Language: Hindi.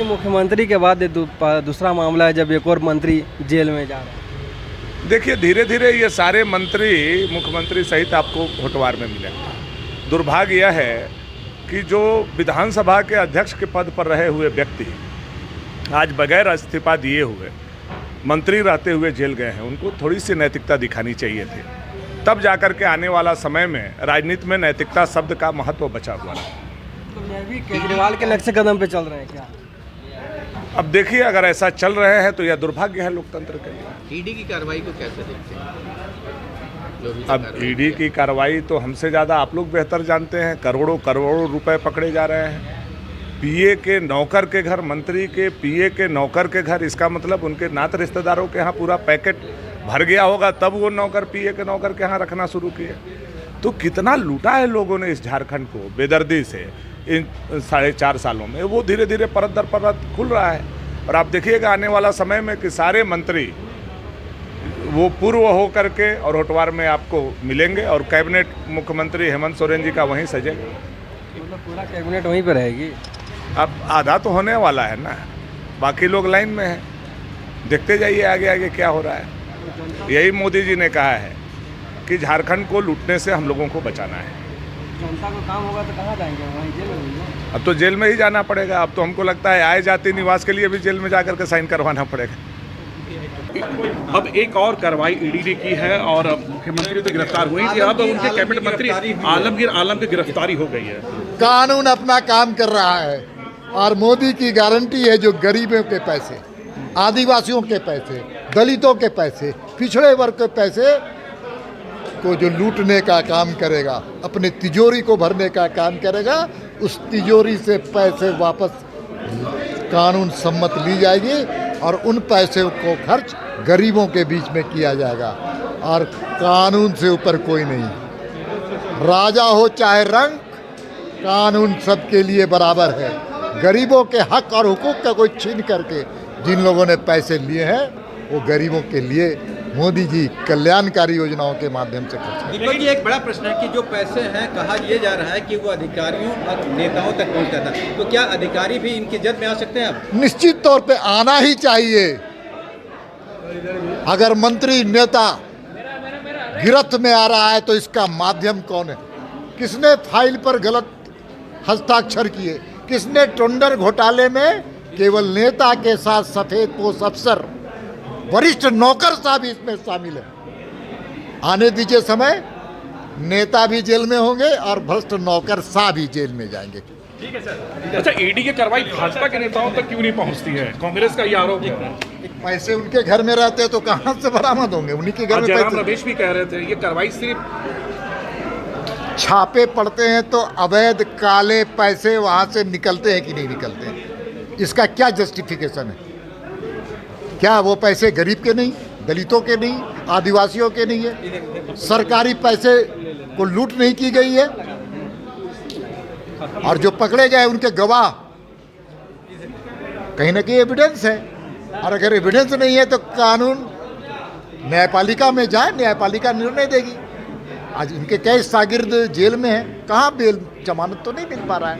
कि मुख्यमंत्री के बाद ये दूसरा मामला है जब एक और मंत्री जेल में जा रहे हैं। देखिए, धीरे धीरे ये सारे मंत्री मुख्यमंत्री सहित आपको होटवार में मिलेंगे। दुर्भाग्य यह है कि जो विधानसभा के अध्यक्ष के पद पर रहे हुए व्यक्ति आज बगैर इस्तीफा दिए हुए मंत्री रहते हुए जेल गए हैं, उनको थोड़ी सी नैतिकता दिखानी चाहिए थी। तब जाकर के आने वाला समय में राजनीति में नैतिकता शब्द का महत्व बचा हुआ है। तो ये भी केजरीवाल के नक्शे कदम पे चल रहे हैं क्या? अब देखिए, अगर ऐसा चल रहे हैं तो यह दुर्भाग्य है लोकतंत्र के लिए। ईडी की कार्रवाई को कैसे देखते हैं? अब ईडी की कार्रवाई तो हमसे ज़्यादा आप लोग बेहतर जानते हैं। करोड़ों करोड़ों रुपए पकड़े जा रहे हैं। पीए के नौकर के घर, मंत्री के पीए के नौकर के घर, इसका मतलब उनके नात रिश्तेदारों के यहाँ पूरा पैकेट भर गया होगा, तब वो नौकर पीए के नौकर के यहाँ रखना शुरू किए। तो कितना लूटा है लोगों ने इस झारखंड को बेदर्दी से इन 4.5 सालों में। वो धीरे धीरे परत दर परत खुल रहा है। और आप देखिएगा आने वाला समय में कि सारे मंत्री वो पूर्व हो करके और होटवार में आपको मिलेंगे और कैबिनेट मुख्यमंत्री हेमंत सोरेन जी का वहीं सजेगा। मतलब पूरा कैबिनेट वहीं पर रहेगी। अब आधा तो होने वाला है ना, बाकी लोग लाइन में हैं। देखते जाइए आगे आगे क्या हो रहा है। यही मोदी जी ने कहा है कि झारखंड को लूटने से हम लोगों को बचाना है। जनता को काम होगा तो कहाँ जाएंगे? वहीं जेल में होंगे। अब तो जेल में ही जाना पड़ेगा। अब तो हमको लगता है आय जाति निवास के लिए भी जेल में जाकर के साइन करवाना पड़ेगा। अब एक और कार्रवाई ईडी ने की है और मुख्यमंत्री तो गिरफ्तार हुई थी, अब उनके कैबिनेट मंत्री आलमगीर आलम की गिरफ्तारी हो गई है। कानून अपना काम कर रहा है और मोदी की गारंटी है जो गरीबों के पैसे, आदिवासियों के पैसे, दलितों के पैसे, पिछड़े वर्ग के पैसे को जो लूटने का काम करेगा, अपने तिजोरी को भरने का काम करेगा, उस तिजोरी से पैसे वापस कानून सम्मत ली जाएगी और उन पैसे को खर्च गरीबों के बीच में किया जाएगा। और कानून से ऊपर कोई नहीं। राजा हो चाहे रंक, कानून सबके लिए बराबर है। गरीबों के हक और हुकूक का कोई छीन करके जिन लोगों ने पैसे लिए हैं वो गरीबों के लिए मोदी जी कल्याणकारी योजनाओं के माध्यम से खर्च। दीपक जी, एक बड़ा प्रश्न है कि जो पैसे हैं, कहा यह जा रहा है कि वो अधिकारियों और नेताओं तक पहुंचता था, तो क्या अधिकारी भी इनकी जद में आ सकते हैं? अब निश्चित तौर पे आना ही चाहिए। अगर मंत्री नेता गिरफ्त में आ रहा है तो इसका माध्यम कौन है? किसने फाइल पर गलत हस्ताक्षर किए? किसने टेंडर घोटाले में केवल नेता के साथ सफेद पोश अफसर, वरिष्ठ नौकर साहब इसमें शामिल है। आने दीजिए समय, नेता भी जेल में होंगे और भ्रष्ट नौकर साहब भी जेल में जाएंगे। ठीक है सर। अच्छा, ईडी की कार्रवाई भाजपा के नेताओं तक क्यों नहीं पहुंचती है? कांग्रेस का ये आरोप है। पैसे उनके घर में रहते हैं तो कहां से बरामद होंगे? उन्हीं के घर में जयराम पैसे। रमेश भी कह रहे थे ये कार्रवाई सिर्फ छापे पड़ते हैं तो अवैध काले पैसे वहां से निकलते हैं कि नहीं निकलते, इसका क्या जस्टिफिकेशन है? क्या वो पैसे गरीब के नहीं, दलितों के नहीं, आदिवासियों के नहीं है? सरकारी पैसे को लूट नहीं की गई है? और जो पकड़े गए उनके गवाह कहीं ना कहीं एविडेंस है। और अगर एविडेंस नहीं है तो कानून न्यायपालिका में जाए, न्यायपालिका निर्णय देगी। आज इनके कई शागिर्द जेल में हैं, कहाँ बेल जमानत तो नहीं मिल पा रहा है।